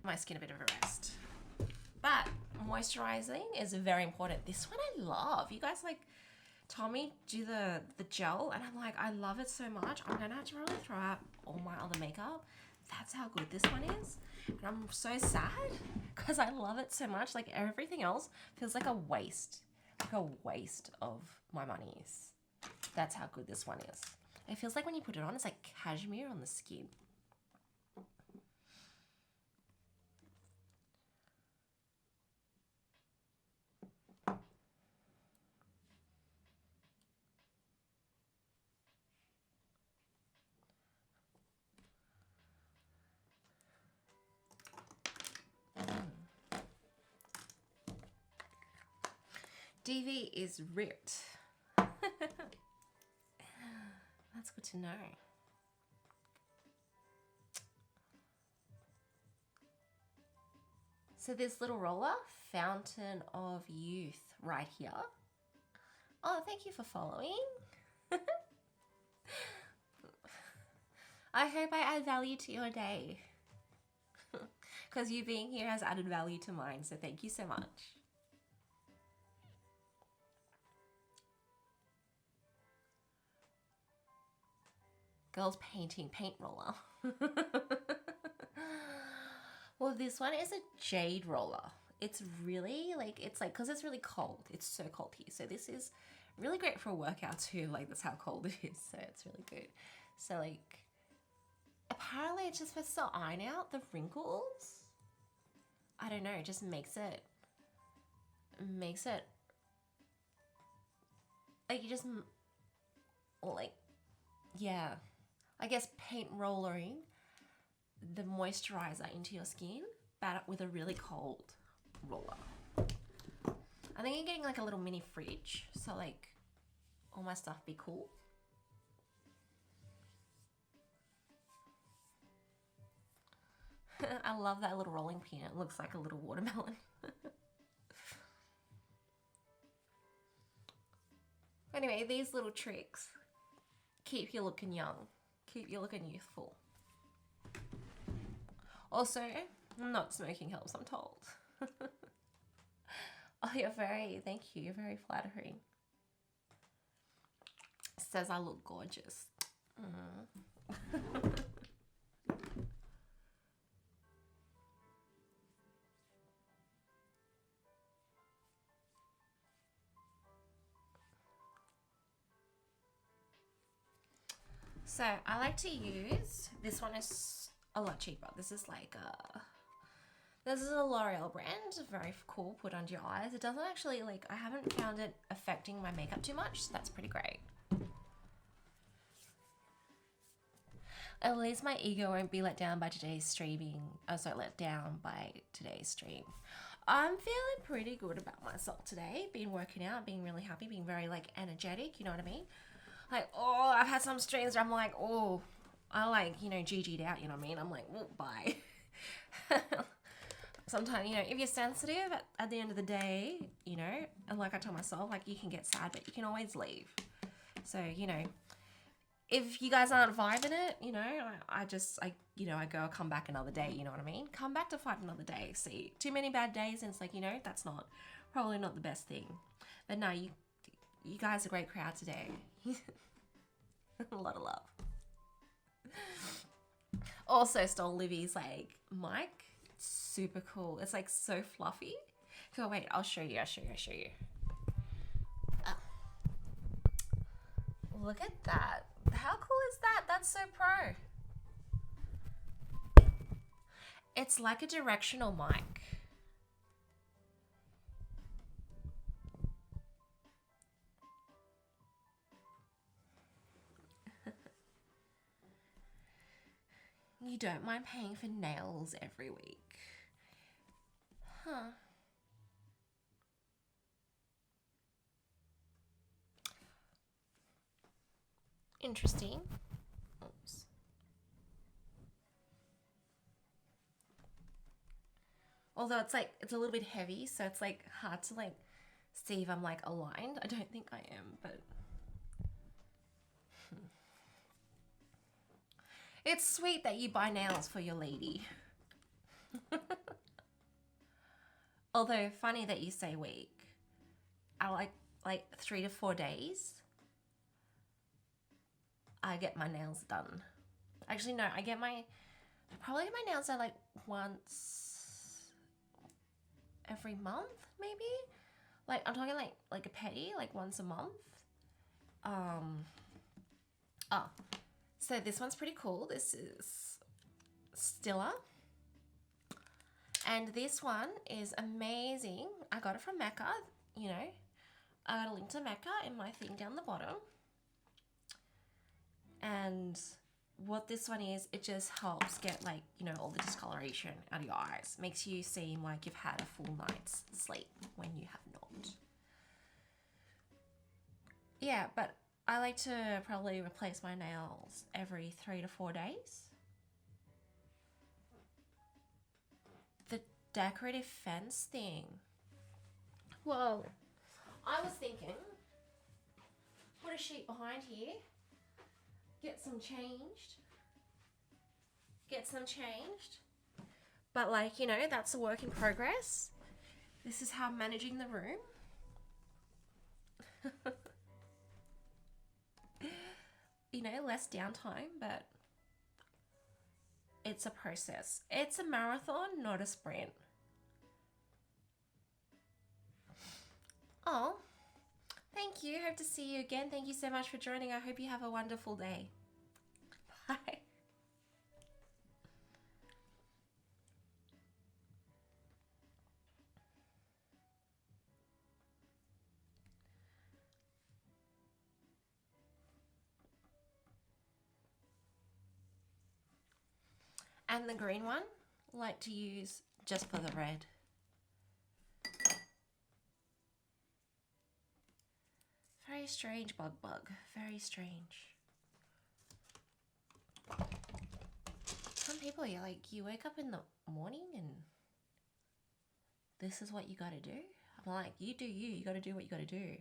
my skin a bit of a rest. But moisturizing is very important. This one I love. You guys like told me do the gel, and I'm like, I love it so much. I'm gonna have to probably throw out all my other makeup. That's how good this one is. And I'm so sad because I love it so much. Like everything else feels like a waste of my monies. That's how good this one is. It feels like when you put it on, it's like cashmere on the skin. DV is ripped. That's good to know. So this little roller, Fountain of Youth, right here. Oh, thank you for following. I hope I add value to your day. Because you being here has added value to mine, so thank you so much. Girls painting, paint roller. Well, this one is a jade roller. It's really like, it's like, because it's really cold. It's so cold here. So this is really great for a workout too. Like that's how cold it is. So it's really good. So like, apparently it's just supposed to iron out the wrinkles. I don't know. It just makes it like you just like, yeah. I guess paint rollering the moisturizer into your skin, but with a really cold roller. I think you're getting like a little mini fridge, so like all my stuff be cool. I love that little rolling pin. It looks like a little watermelon. Anyway, these little tricks keep you looking young. Keep you looking youthful. Also, not smoking helps, I'm told. Oh, thank you, you're very flattering. Says I look gorgeous. So I like to use, this one is a lot cheaper. This is like this is a L'Oreal brand, very cool, put under your eyes. It doesn't actually like, I haven't found it affecting my makeup too much, so that's pretty great. At least my ego won't be let down by today's streaming. Let down by today's stream. I'm feeling pretty good about myself today. Been working out, being really happy, being very like energetic, you know what I mean? Like, oh, I've had some streams where I'm like, oh, I like, you know, GG'd out, you know what I mean? I'm like, oh, bye. Sometimes, you know, if you're sensitive at the end of the day, you know, and like I tell myself, like you can get sad, but you can always leave. So, you know, if you guys aren't vibing it, you know, I come back another day, you know what I mean? Come back to fight another day. See, too many bad days and it's like, you know, that's probably not the best thing. But no, you guys are a great crowd today. A lot of love. Also stole Livy's like mic. It's super cool. It's like so fluffy. Oh wait, I'll show you. Oh. Look at that. How cool is that? That's so pro. It's like a directional mic. You don't mind paying for nails every week. Huh. Interesting. Oops. Although it's like, it's a little bit heavy, so it's like hard to like see if I'm like aligned. I don't think I am, but it's sweet that you buy nails for your lady. Although funny that you say week. I like 3 to 4 days. I get my nails done. Actually, no, I probably get my nails done like once every month, maybe. Like I'm talking like a pedi, like once a month. So this one's pretty cool. This is Stilla. And this one is amazing. I got it from Mecca, you know. I got a link to Mecca in my thing down the bottom. And what this one is, it just helps get like, you know, all the discoloration out of your eyes. Makes you seem like you've had a full night's sleep when you have not. Yeah, but I like to probably replace my nails every 3 to 4 days. The decorative fence thing. Well, I was thinking, put a sheet behind here, get some changed. But like, you know, that's a work in progress. This is how I'm managing the room. You know, less downtime, but it's a process. It's a marathon, not a sprint. Oh, thank you. Hope to see you again. Thank you so much for joining. I hope you have a wonderful day. Bye. And the green one, like to use just for the red. Very strange bug. Very strange. Some people, you're like, you wake up in the morning and this is what you gotta do? I'm like, you do you. You gotta do what you gotta do.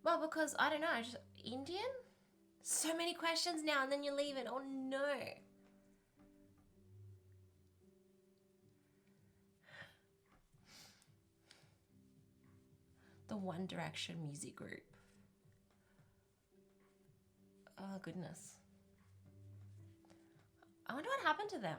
Well, because, I don't know, just Indian? So many questions now and then you're leaving. Oh no. The One Direction music group. Oh goodness. I wonder what happened to them.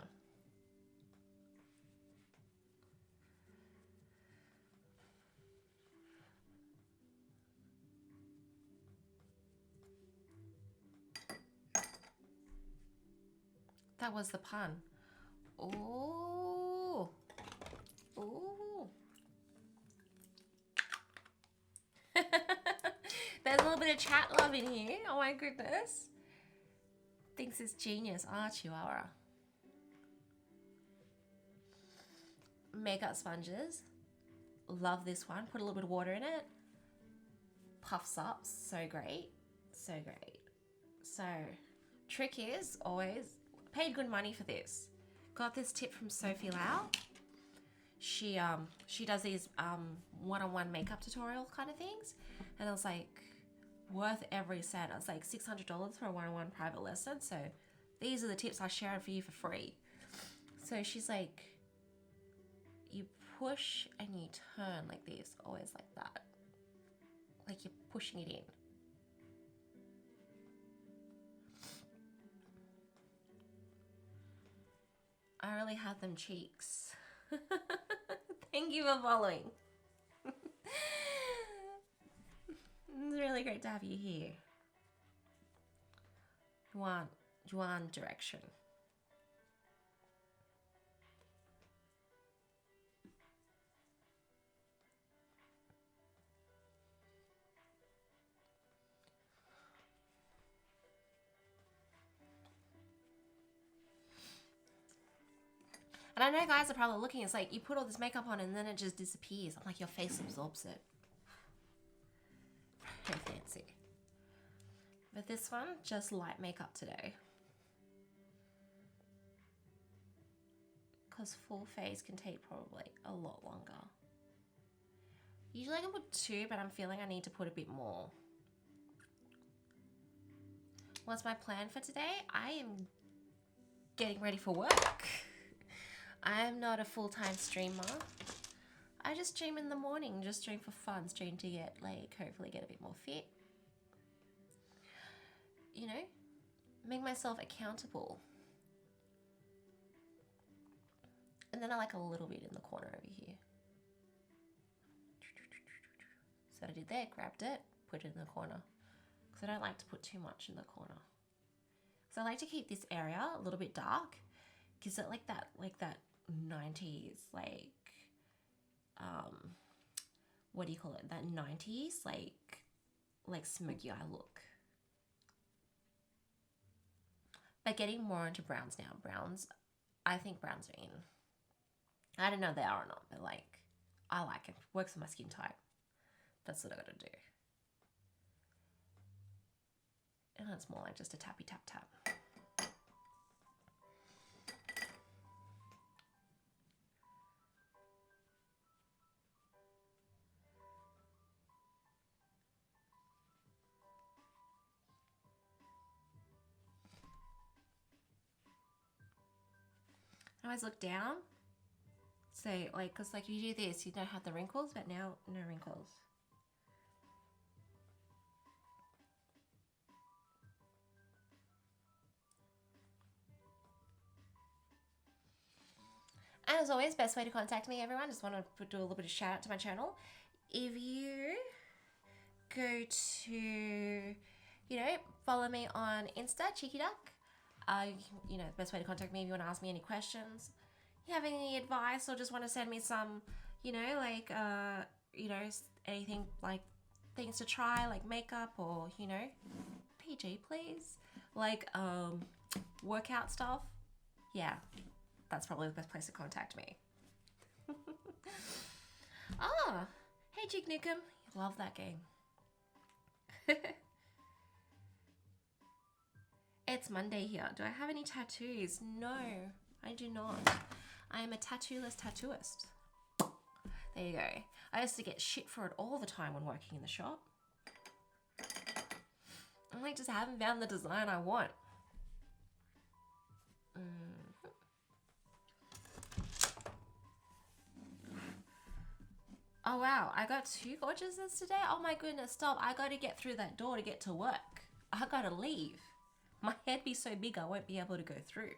That was the pun. Ooh. Ooh. There's a little bit of chat love in here. Oh my goodness. Thinks it's genius. Ah, Chihuahua. Makeup sponges. Love this one. Put a little bit of water in it. Puffs up. So great. So great. So, trick is always, paid good money for this. Got this tip from Sophie Lau. She does these one-on-one makeup tutorial kind of things, and it was like worth every cent. It was like $600 for a one-on-one private lesson. So these are the tips I share for you for free. So she's like, you push and you turn like this, always like that, like you're pushing it in. I really have them cheeks. Thank you for following. It's really great to have you here. One Direction. And I know guys are probably looking, it's like you put all this makeup on and then it just disappears. I'm like, your face absorbs it. Very fancy. But this one, just light makeup today. Because full face can take probably a lot longer. Usually I can put 2, but I'm feeling I need to put a bit more. What's my plan for today? I am getting ready for work. I am not a full-time streamer. I just stream in the morning, just stream for fun, stream to get like, hopefully get a bit more fit. You know, make myself accountable. And then I like a little bit in the corner over here. So I did there, grabbed it, put it in the corner. Because I don't like to put too much in the corner. So I like to keep this area a little bit dark. Gives it like that 90s, what do you call it? That 90s, like smoky eye look. But getting more into browns now. Browns, I think browns are in. I don't know if they are or not, but like, I like it. Works on my skin type. That's what I gotta do. And it's more like just a tappy tap tap. I always look down. So like, cause like you do this, you don't have the wrinkles, but now no wrinkles. And as always, best way to contact me, everyone, just want to do a little bit of shout out to my channel. If you go to, you know, follow me on Insta, CheekyDuck. You know, the best way to contact me if you want to ask me any questions. You have any advice or just want to send me some, you know, like, you know, anything like things to try, like makeup or, you know, PG, please. Like, workout stuff. Yeah. That's probably the best place to contact me. Ah, hey Jig Nickum. Love that game. It's Monday here. Do I have any tattoos? No, I do not. I am a tattooless tattooist. There you go. I used to get shit for it all the time when working in the shop. I like just haven't found the design I want. Oh wow, I got 2 gorgeouses today? Oh my goodness, stop. I gotta get through that door to get to work. I gotta leave. My head be so big I won't be able to go through.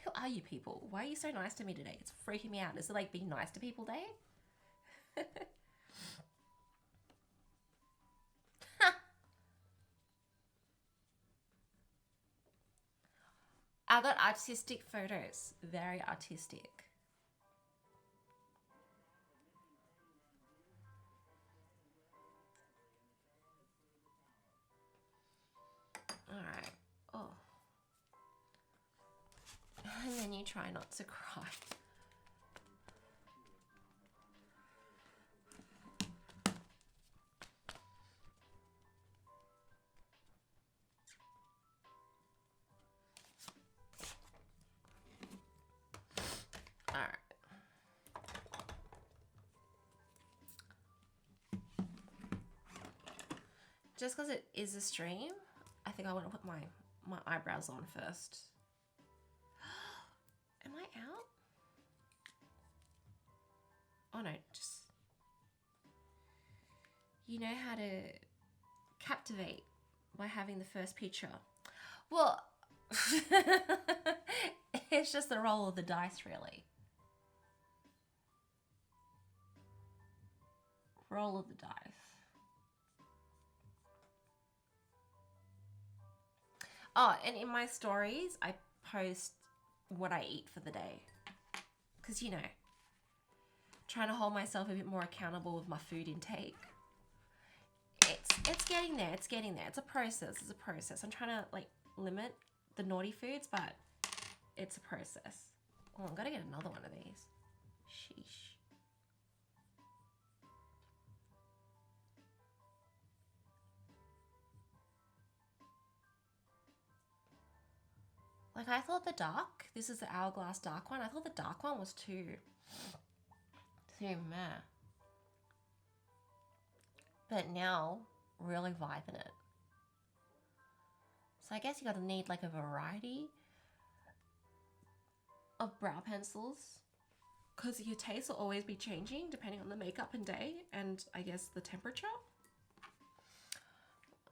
Who are you people? Why are you so nice to me today? It's freaking me out. Is it like being nice to people day? I got artistic photos. Very artistic. Alright. Oh. And then you try not to cry. Alright. Just because it is a stream, I think I want to put my eyebrows on first. Am I out? Oh no, just... You know how to captivate by having the first picture. Well, it's just the roll of the dice, really. Roll of the dice. Oh, and in my stories, I post what I eat for the day. Because, you know, trying to hold myself a bit more accountable with my food intake. It's getting there. It's getting there. It's a process. It's a process. I'm trying to, like, limit the naughty foods, but it's a process. Oh, I've got to get another one of these. Sheesh. Like, I thought the dark, this is the Hourglass dark one. I thought the dark one was too meh. But now, really vibing it. So I guess you gotta need like a variety of brow pencils, because your taste will always be changing depending on the makeup and day, and I guess the temperature.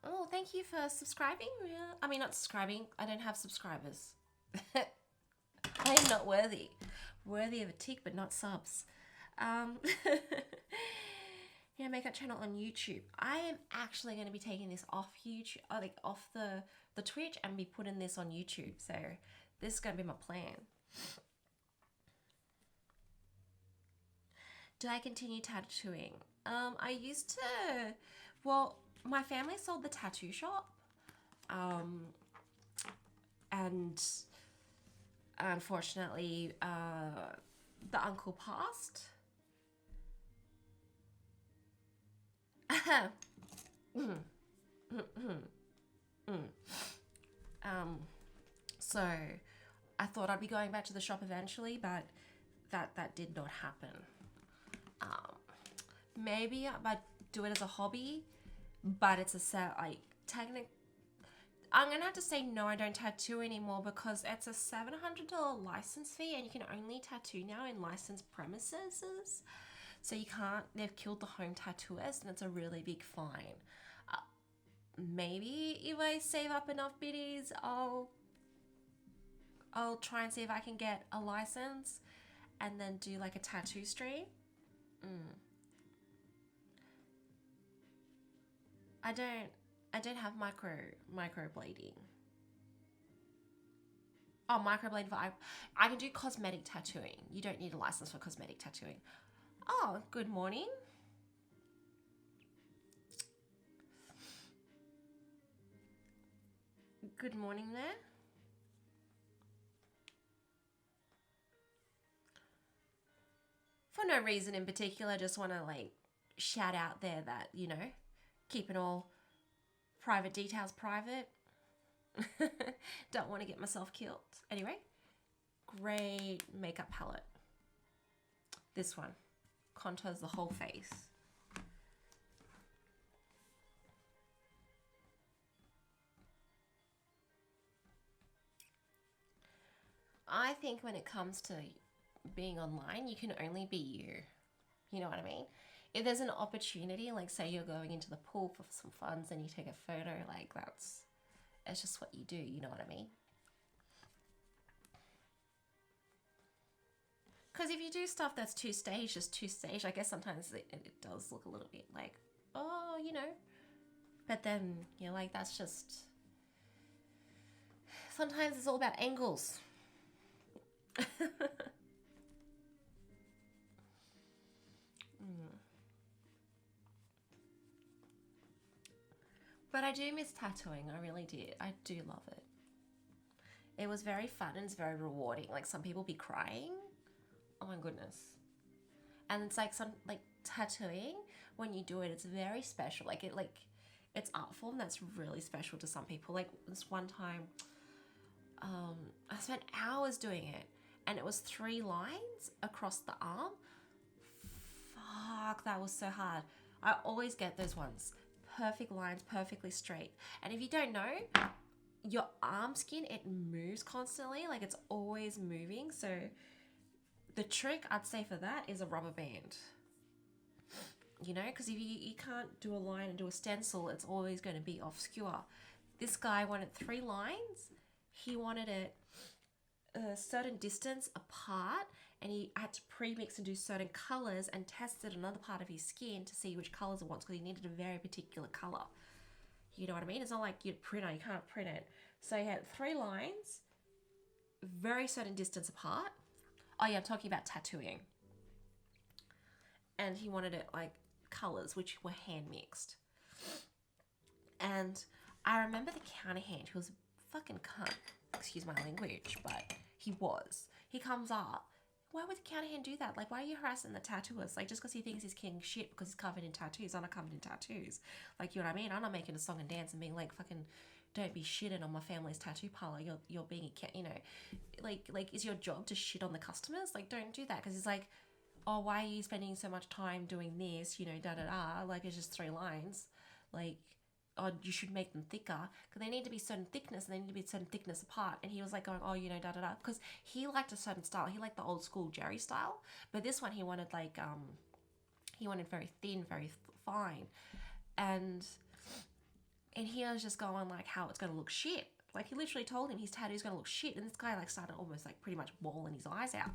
Oh, thank you for subscribing. I mean, not subscribing. I don't have subscribers. I am not worthy. Worthy of a tick, but not subs. Yeah, makeup channel on YouTube. I am actually going to be taking this off YouTube, like off the Twitch, and be putting this on YouTube. So this is going to be my plan. Do I continue tattooing? I used to, well, my family sold the tattoo shop, and unfortunately, the uncle passed. So I thought I'd be going back to the shop eventually, but that did not happen. Maybe I might do it as a hobby, but it's a set, like, technic. I'm gonna have to say no, I don't tattoo anymore, because it's a $700 license fee, and you can only tattoo now in licensed premises. So you can't, they've killed the home tattooist, and it's a really big fine. Maybe if I save up enough biddies, I'll try and see if I can get a license and then do like a tattoo stream. I don't have microblading. Oh, microblading for I can do cosmetic tattooing. You don't need a license for cosmetic tattooing. Oh, good morning. Good morning there. For no reason in particular, just want to like shout out there that, you know, keeping all private details private. Don't want to get myself killed. Anyway, great makeup palette. This one contours the whole face. I think when it comes to being online, you can only be you. You know what I mean? If there's an opportunity, like say you're going into the pool for some funs and you take a photo, like it's just what you do, you know what I mean? Because if you do stuff that's two stage, I guess sometimes it does look a little bit like, oh, you know. But then you're like, that's just, sometimes it's all about angles. But I do miss tattooing. I really did. I do love it. It was very fun and it's very rewarding. Like some people be crying. Oh my goodness. And it's like some like tattooing, when you do it, it's very special. Like it's art form that's really special to some people. Like this one time, I spent hours doing it, and it was 3 lines across the arm. Fuck, that was so hard. I always get those ones. Perfect lines, perfectly straight. And if you don't know, your arm skin, it moves constantly. Like it's always moving. So the trick I'd say for that is a rubber band. You know, because if you can't do a line and do a stencil, it's always going to be obscure. This guy wanted 3 lines. He wanted it a certain distance apart, and he had to pre-mix and do certain colors and tested another part of his skin to see which colors it wants, because he needed a very particular color. You know what I mean? It's not like you'd print it, you can't print it. So he had 3 lines, very certain distance apart. Oh yeah, I'm talking about tattooing. And he wanted it like colors, which were hand mixed. And I remember the counter hand, who was a fucking cunt, excuse my language, but he was. He comes up. Why would the counter hand do that? Like, why are you harassing the tattooist? Like, just because he thinks he's king shit because he's covered in tattoos. I'm not covered in tattoos. Like, you know what I mean? I'm not making a song and dance and being like, fucking, don't be shitting on my family's tattoo parlor. You're being a cat, you know. Like, is your job to shit on the customers? Like, don't do that. Because he's like, oh, why are you spending so much time doing this? You know, da-da-da. Like, it's just 3 lines. Like, oh, you should make them thicker because they need to be certain thickness and they need to be certain thickness apart. And he was like going, oh, you know, da da da, because he liked a certain style. He liked the old school Jerry style, but this one he wanted like he wanted very thin, very fine, and he was just going like how it's gonna look shit. Like he literally told him his tattoo's gonna look shit, and this guy like started almost like pretty much bawling his eyes out.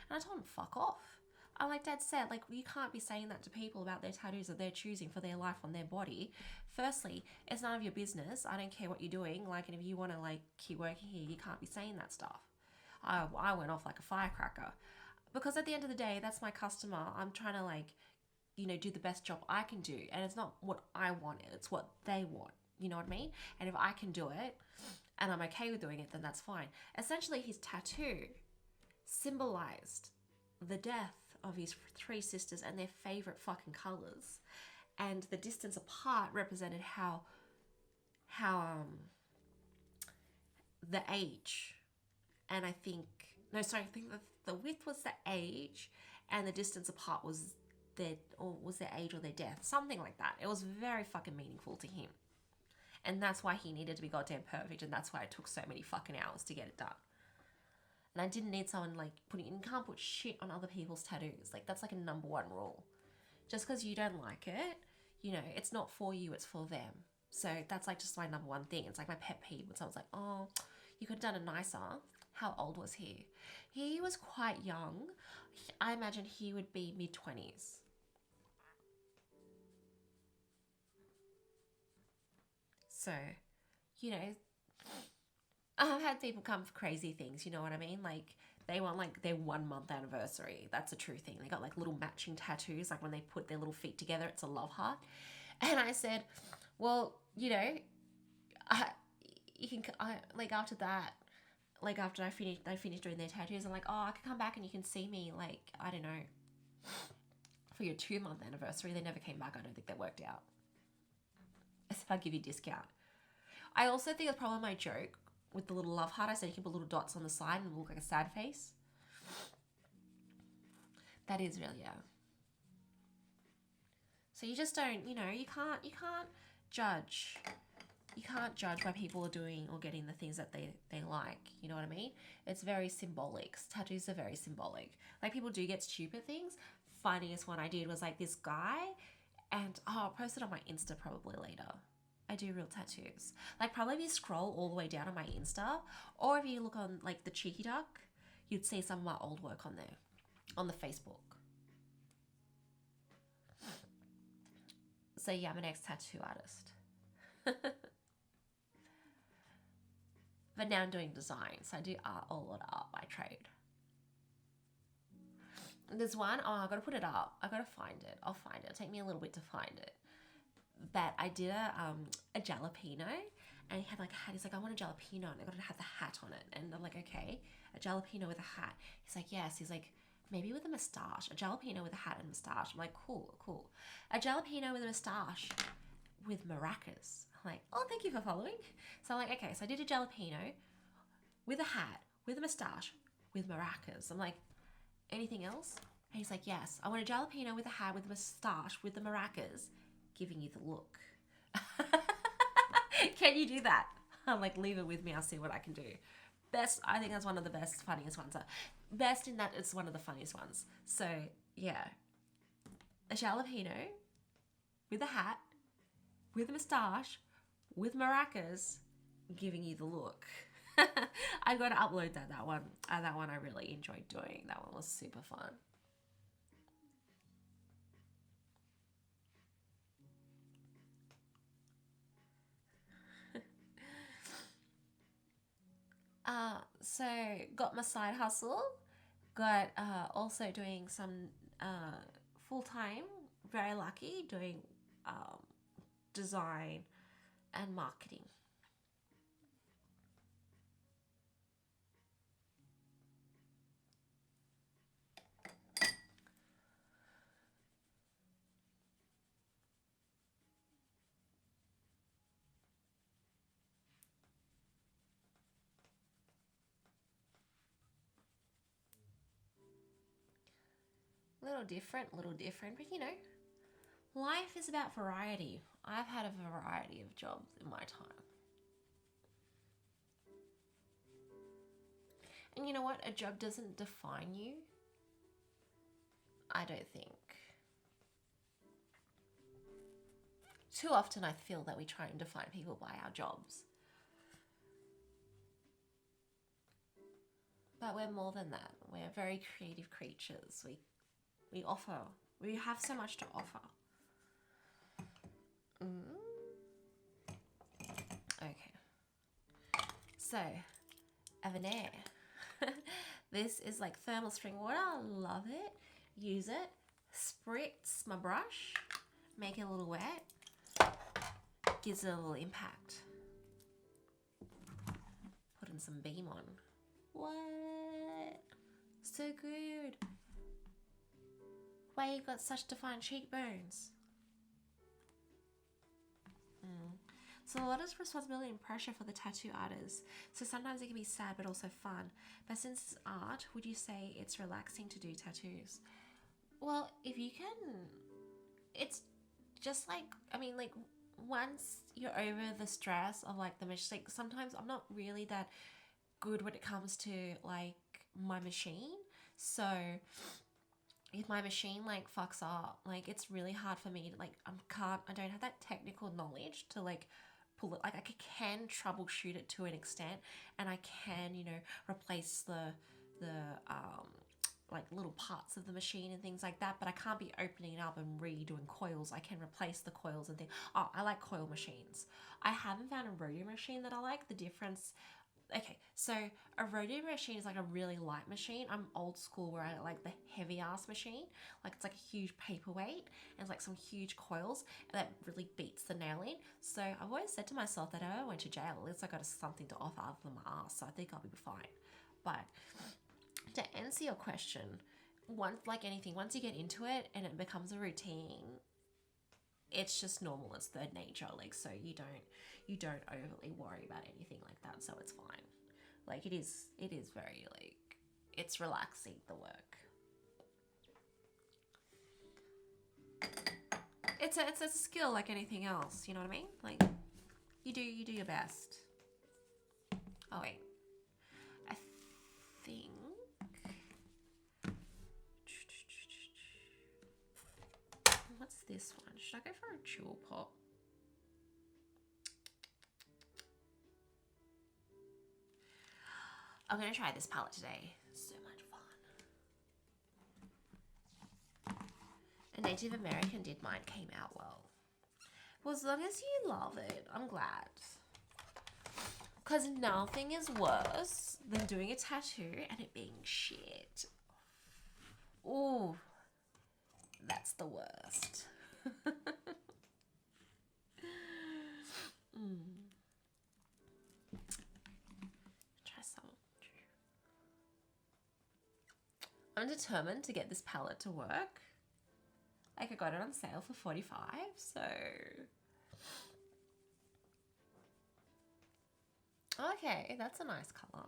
And I told him, fuck off. I'm like, Dad said, like, you can't be saying that to people about their tattoos that they're choosing for their life on their body. Firstly, it's none of your business. I don't care what you're doing. Like, and if you want to, like, keep working here, you can't be saying that stuff. I went off like a firecracker. Because at the end of the day, that's my customer. I'm trying to, like, you know, do the best job I can do. And it's not what I want. It's what they want. You know what I mean? And if I can do it, and I'm okay with doing it, then that's fine. Essentially, his tattoo symbolized the death of his 3 sisters and their favorite fucking colors, and the distance apart represented how the age, and I think the width was the age, and the distance apart was their age or their death, something like that. It was very fucking meaningful to him, and that's why he needed to be goddamn perfect, and that's why it took so many fucking hours to get it done. And I didn't need someone like you can't put shit on other people's tattoos. Like that's like a number 1 rule. Just because you don't like it, you know, it's not for you, it's for them. So that's like just my number 1 thing. It's like my pet peeve when someone's like, oh, you could have done it nicer. How old was he? He was quite young. I imagine he would be mid-20s. So, you know, I've had people come for crazy things, you know what I mean? Like, they want, like, their 1-month anniversary. That's a true thing. They got, like, little matching tattoos. Like, when they put their little feet together, it's a love heart. And I said, well, you know, like, after that, like, after they finished doing their tattoos, I'm like, oh, I can come back and you can see me, like, I don't know, for your 2-month anniversary. They never came back. I don't think that worked out. I said, I'll give you a discount. I also think it's probably my joke with the little love heart. I said you can put little dots on the side and look like a sad face. That is really, yeah. So you just don't, you know, you can't judge. You can't judge why people are doing or getting the things that they like. You know what I mean? It's very symbolic. Tattoos are very symbolic. Like, people do get stupid things. Funniest one I did was like this guy, and I'll post it on my Insta probably later. I do real tattoos. Like, probably if you scroll all the way down on my Insta, or if you look on like the Cheeky Duck, you'd see some of my old work on there, on the Facebook. So yeah, I'm an ex-tattoo artist. But now I'm doing design, so I do art, a lot of art by trade. There's one, oh, I gotta put it up. I gotta find it. I'll find it. It'll take me a little bit to find it. But I did a jalapeno, and he had like a hat. He's like, I want a jalapeno, and I gotta have the hat on it. And I'm like, okay, a jalapeno with a hat. He's like, yes. He's like, maybe with a moustache. A jalapeno with a hat and moustache. I'm like, cool. A jalapeno with a moustache with maracas. I'm like, oh, thank you for following. So I'm like, okay, so I did a jalapeno with a hat, with a moustache, with maracas. I'm like, anything else? And he's like, yes, I want a jalapeno with a hat, with a moustache, with the maracas, giving you the look. Can you do that? I'm like, leave it with me. I'll see what I can do. Best, I think that's one of the best, funniest ones. Best in that it's one of the funniest ones. So yeah, a jalapeno with a hat, with a moustache, with maracas, giving you the look. I got to upload that one. That one I really enjoyed doing. That one was super fun. So got my side hustle, got also doing some full-time, very lucky, doing design and marketing. Little different, but you know, Life is about variety. I've had a variety of jobs in my time. And you know what? A job doesn't define you. I don't think. Too often I feel that we try and define people by our jobs. But we're more than that. We're very creative creatures. We have so much to offer. Okay. So, Avenir. This is like thermal spring water. I love it. Use it. Spritz my brush. Make it a little wet. Gives it a little impact. Put in some beam on. What? So good. Why you got such defined cheekbones? So a lot of responsibility and pressure for the tattoo artist. So sometimes it can be sad but also fun. But since it's art, would you say it's relaxing to do tattoos? Well, if you can, it's just like, I mean, like once you're over the stress of like the mistake, sometimes I'm not really that good when it comes to like my machine. So if my machine like fucks up, like it's really hard for me to like, I don't have that technical knowledge to like pull it. Like I can troubleshoot it to an extent, and I can, you know, replace the like little parts of the machine and things like that, but I can't be opening it up and redoing coils. I can replace the coils and things. Oh, I like coil machines. I haven't found a rodeo machine that I like. The difference, okay, so a rodeo machine is like a really light machine. I'm old school where I like the heavy ass machine. Like it's like a huge paperweight and it's like some huge coils and that really beats the nail in. So I've always said to myself that if I went to jail, at least I got something to offer other than my ass. So I think I'll be fine. But to answer your question, once, like anything, once you get into it and it becomes a routine, it's just normal. It's third nature. Like, so you don't overly worry about anything like that. So it's fine. Like it is very like, it's relaxing, the work. It's a skill like anything else. You know what I mean? Like you do your best. Oh wait, I think. What's this one? Should I go for a jewel pop? I'm going to try this palette today. So much fun. A Native American did mine, came out well. Well, as long as you love it, I'm glad. Because nothing is worse than doing a tattoo and it being shit. Ooh. That's the worst. Try some. I'm determined to get this palette to work. Like I got it on sale for $45, so. Okay, that's a nice color.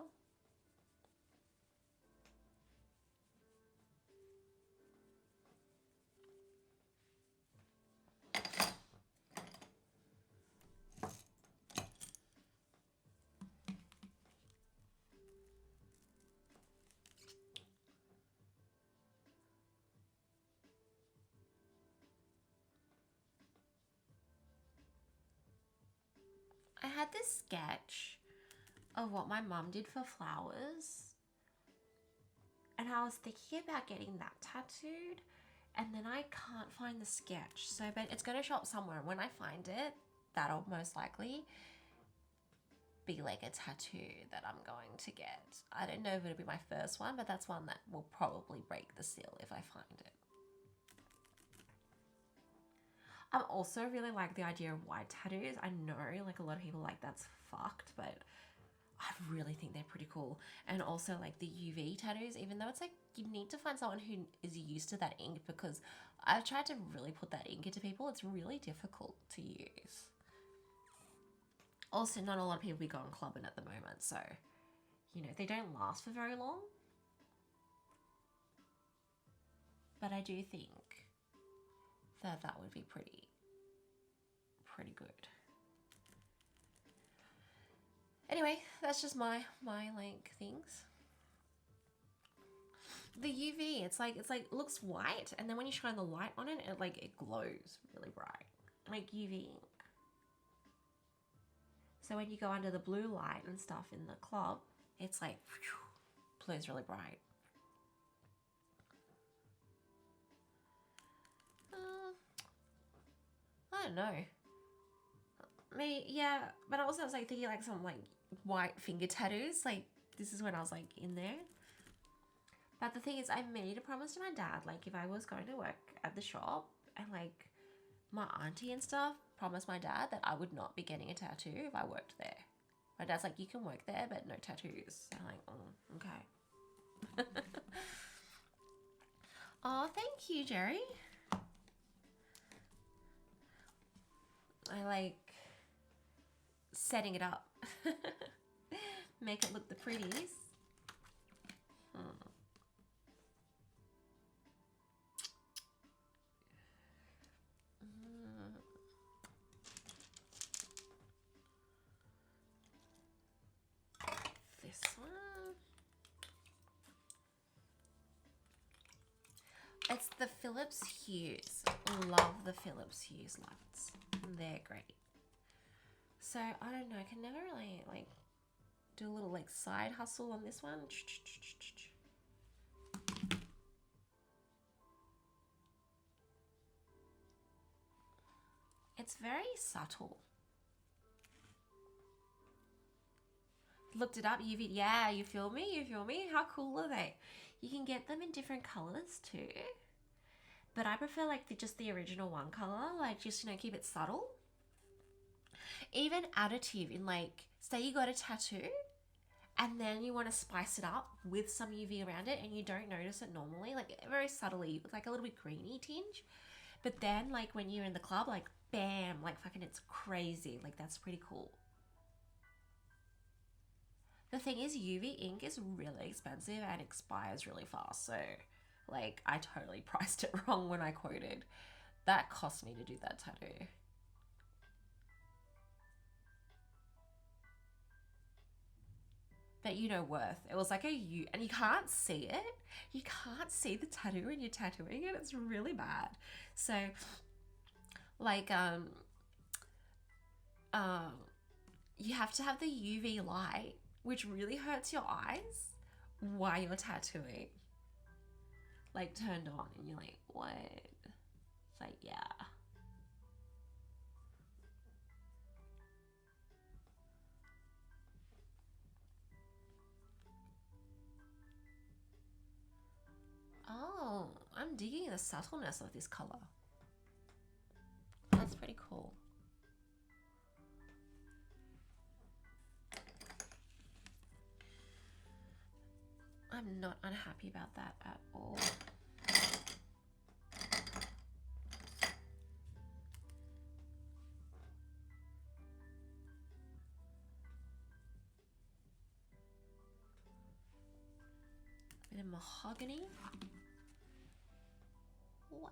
I had this sketch of what my mum did for flowers, and I was thinking about getting that tattooed, and then I can't find the sketch. So, but it's going to show up somewhere. When I find it, that'll most likely be like a tattoo that I'm going to get. I don't know if it'll be my first one, but that's one that will probably break the seal if I find it. I also really like the idea of white tattoos. I know like a lot of people like that's fucked, but I really think they're pretty cool. And also like the UV tattoos, even though it's like you need to find someone who is used to that ink, because I've tried to really put that ink into people. It's really difficult to use. Also, not a lot of people be going clubbing at the moment, so you know, they don't last for very long. But I do think that would be pretty good. Anyway, that's just my like things. The UV, it's like looks white, and then when you shine the light on it, it glows really bright, like UV ink. So when you go under the blue light and stuff in the club, it's like whew, glows really bright. I don't know. Yeah, but also I was like thinking like some like white finger tattoos. Like this is when I was like in there. But the thing is, I made a promise to my dad, like if I was going to work at the shop, and like my auntie and stuff promised my dad that I would not be getting a tattoo if I worked there. My dad's like, you can work there, but no tattoos. I'm like, oh, okay. Oh, thank you, Jerry. I like setting it up. Make it look the prettiest. This one. It's the Philips Hues. Love the Philips Hues lights. They're great. So I don't know, I can never really like do a little like side hustle on this one. It's very subtle. Looked it up, UV. Yeah, you feel me? You feel me? How cool are they? You can get them in different colors too. But I prefer like just the original one color, like just, you know, keep it subtle. Even additive in like, say you got a tattoo and then you want to spice it up with some UV around it and you don't notice it normally, like very subtly, with like a little bit greeny tinge. But then like when you're in the club, like bam, like fucking it's crazy. Like that's pretty cool. The thing is, UV ink is really expensive and expires really fast. So like I totally priced it wrong when I quoted. That cost me to do that tattoo. But you know, worth. It was like and you can't see it. You can't see the tattoo when you're tattooing it. It's really bad. So like you have to have the UV light, which really hurts your eyes while you're tattooing, like turned on, and you're like, what? It's like, yeah. Oh, I'm digging the subtleness of this color. That's pretty cool. I'm not unhappy about that at all. Bit of mahogany. What?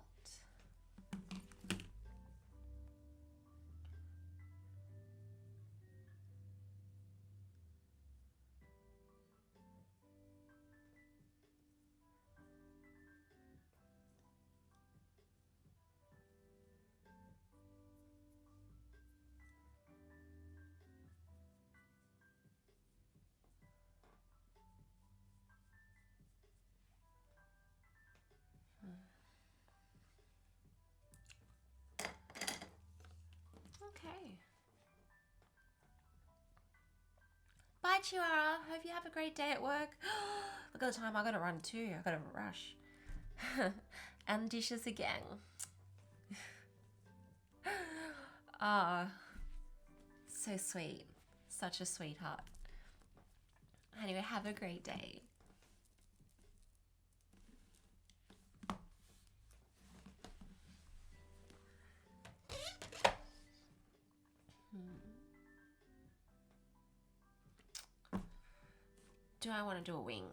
Okay. Bye, Chihuahua. Hope you have a great day at work. Look at the time. I gotta run too. I gotta rush. And dishes again. Ah, so sweet. Such a sweetheart. Anyway, have a great day. Do I want to do a wing?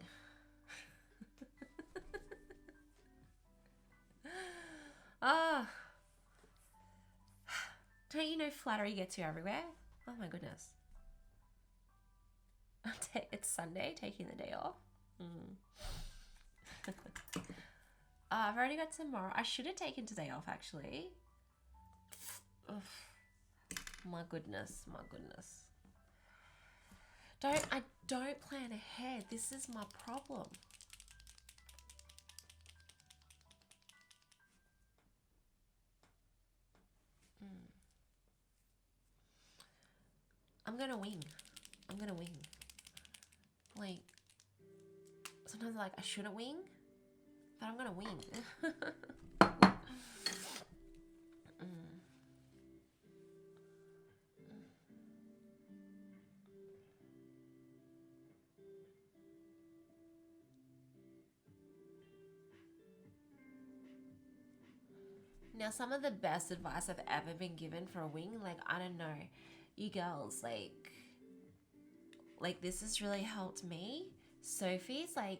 Ah, how you know flattery gets you everywhere? Oh my goodness. It's Sunday, taking the day off. I've already got tomorrow. I should have taken today off actually. Ugh. My goodness, my goodness. I don't plan ahead. This is my problem. I'm gonna wing. I'm gonna wing. Like, sometimes like I shouldn't wing, but I'm gonna wing. Now, some of the best advice I've ever been given for a wing, like, I don't know, you girls, like this has really helped me. Sophie's like,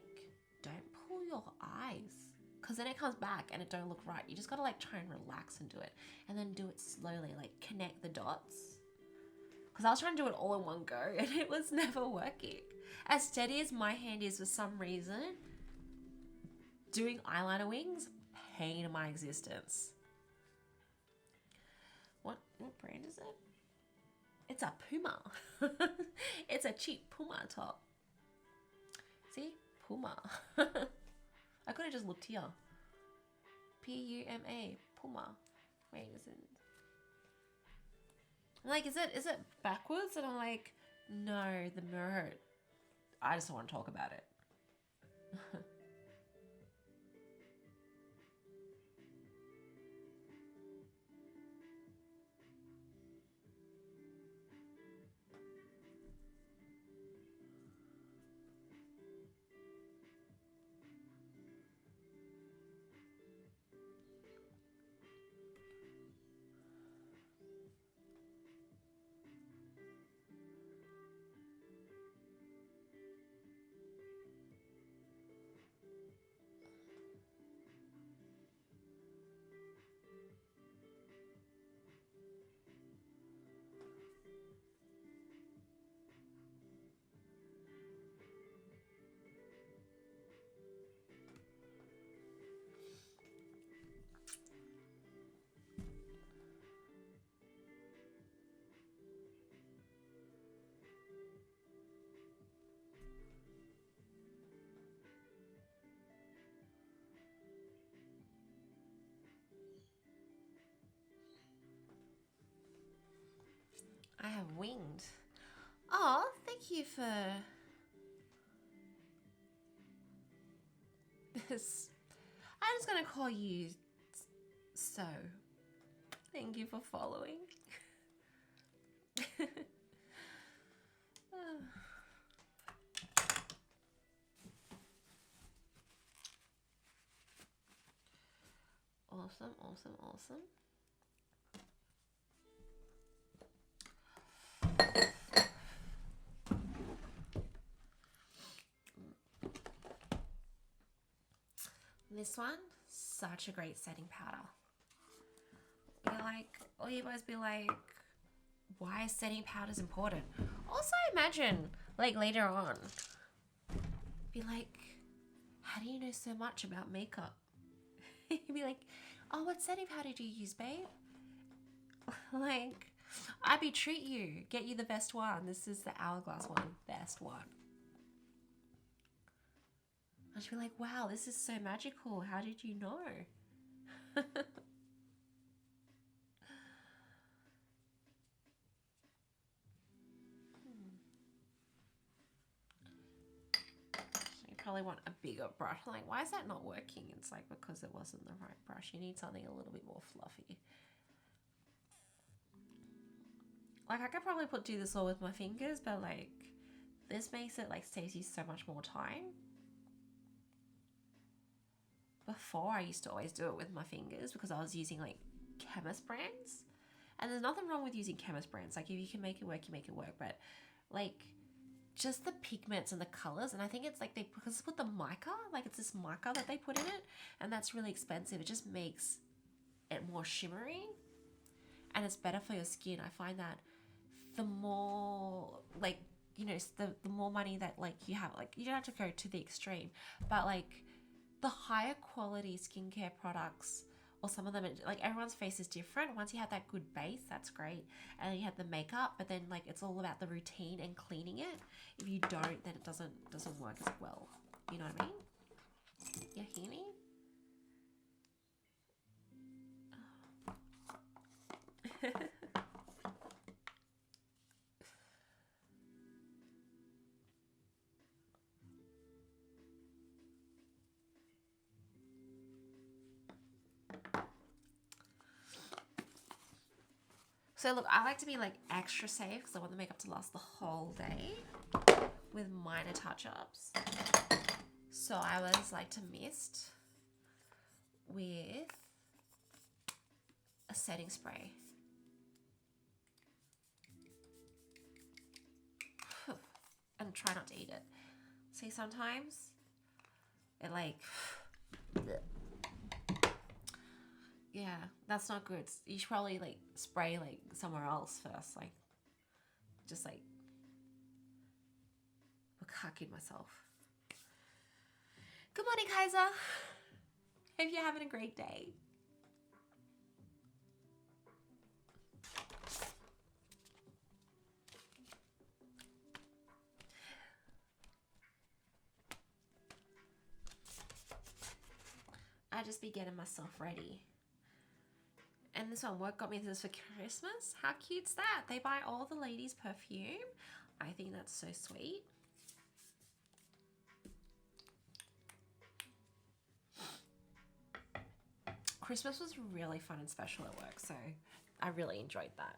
don't pull your eyes, because then it comes back and it don't look right. You just gotta like try and relax and do it, and then do it slowly, like connect the dots. Because I was trying to do it all in one go and it was never working. As steady as my hand is, for some reason, doing eyeliner wings, pain in my existence. What brand is it? It's a Puma. It's a cheap Puma top. See? Puma. I could have just looked here. P-U-M-A. Puma. Wait, is it? I'm like, is it backwards? And I'm like, no, the mirror. I just don't want to talk about it. I have winged. Oh, thank you for this. I'm just gonna call you So. Thank you for following. Awesome, awesome, awesome. This one, such a great setting powder. You're like, or you guys be like, why is setting powders important? Also imagine, like later on, be like, how do you know so much about makeup? You'd be like, oh, what setting powder do you use, babe? Like, I'd be treat you, get you the best one. This is the Hourglass one, best one. I'd be like, wow, this is so magical. How did you know? You probably want a bigger brush. Like, why is that not working? It's like, because it wasn't the right brush. You need something a little bit more fluffy. Like, I could probably do this all with my fingers, but like, this makes it like saves you so much more time. Before, I used to always do it with my fingers because I was using like chemist brands, and there's nothing wrong with using chemist brands. Like, if you can make it work, you make it work. But like, just the pigments and the colors, and I think it's like because it's with the mica, like it's this mica that they put in it, and that's really expensive. It just makes it more shimmery, and it's better for your skin. I find that the more like, you know, the more money that like you have, like you don't have to go to the extreme, but like the higher quality skincare products, or some of them, like everyone's face is different. Once you have that good base, that's great, and then you have the makeup, but then like it's all about the routine and cleaning it. If you don't, then it doesn't work as well. You know what I mean? You hear me? So look, I like to be like extra safe because I want the makeup to last the whole day with minor touch-ups. So I always like to mist with a setting spray. And try not to eat it. See, sometimes it like, yeah, that's not good. You should probably like spray like somewhere else first, like just like bukkake myself. Good morning, Kaiser. Hope you're having a great day. I just be getting myself ready. And this one, work got me this for Christmas. How cute's that? They buy all the ladies perfume. I think that's so sweet. Christmas was really fun and special at work, so I really enjoyed that.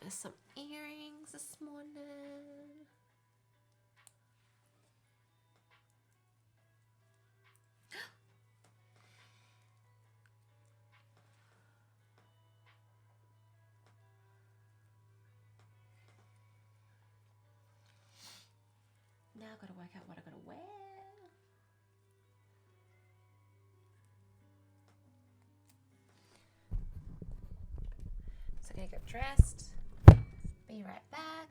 There's some earrings this morning. Now I've got to work out what I've got to wear. So I'm going to get dressed. Be right back.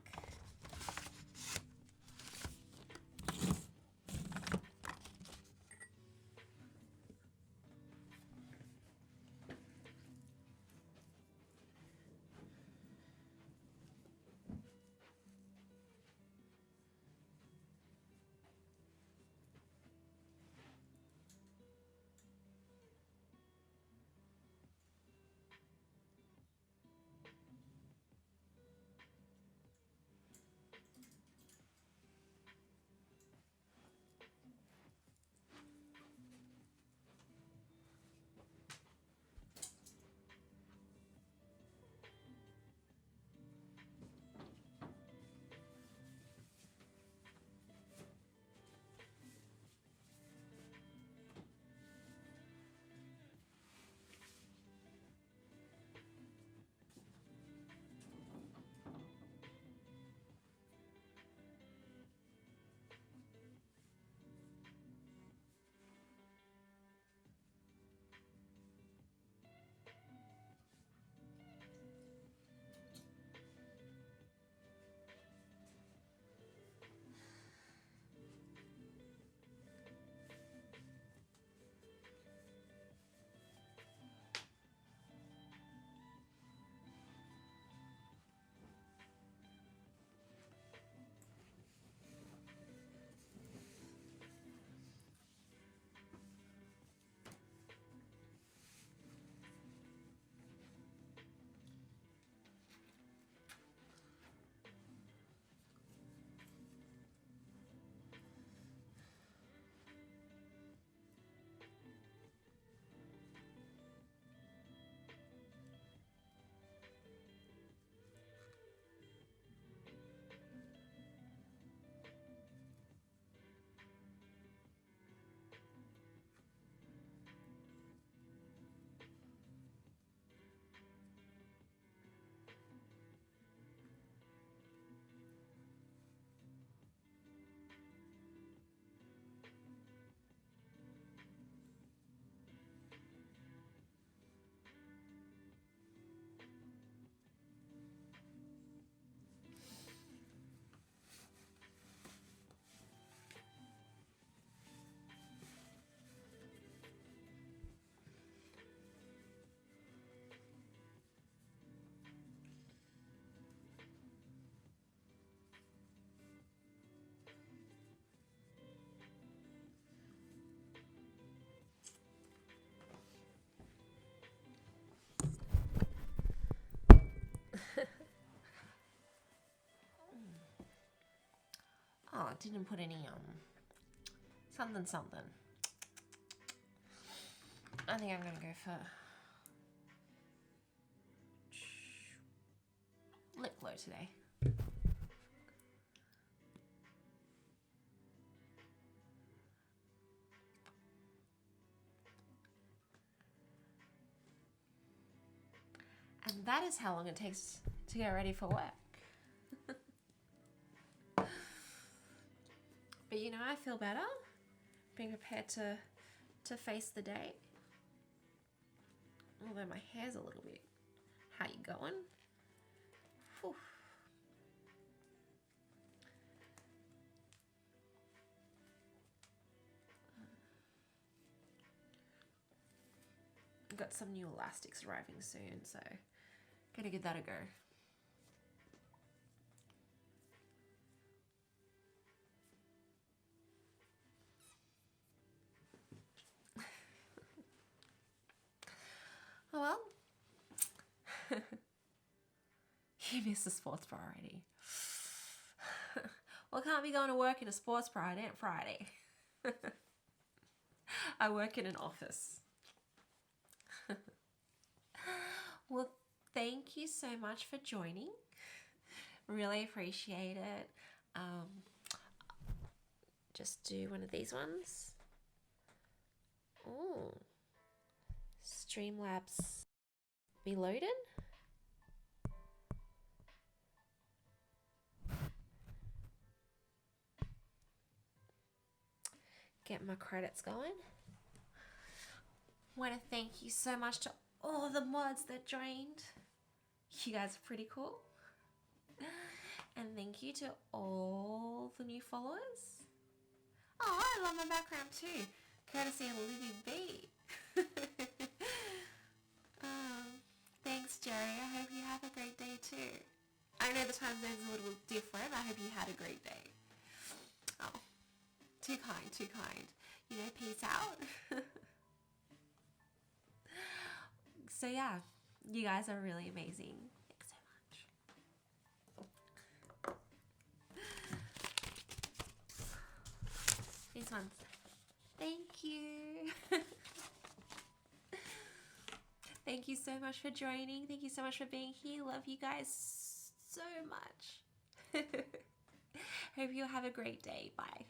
didn't put any something. I think I'm gonna go for lip glow today. And that is how long it takes to get ready for work. But you know, I feel better being prepared to face the day. Although my hair's a little bit. How you going? Whew. Got some new elastics arriving soon, so gotta give that a go. Oh well. You missed the sports bra already. Well, can't be going to work in a sports bra. It ain't Friday. I work in an office. Well, thank you so much for joining. Really appreciate it. Just do one of these ones. Oh, Streamlabs be loaded. Get my credits going. Want to thank you so much to all the mods that joined. You guys are pretty cool. And thank you to all the new followers. Oh, I love my background too. Courtesy of Living B. Thanks, Jerry. I hope you have a great day too. I know the time zone's a little different. I hope you had a great day. Oh, too kind, too kind. You know, peace out. So yeah, you guys are really amazing. Thanks so much. These ones. Thank you. Thank you so much for joining. Thank you so much for being here. Love you guys so much. Hope you have a great day. Bye.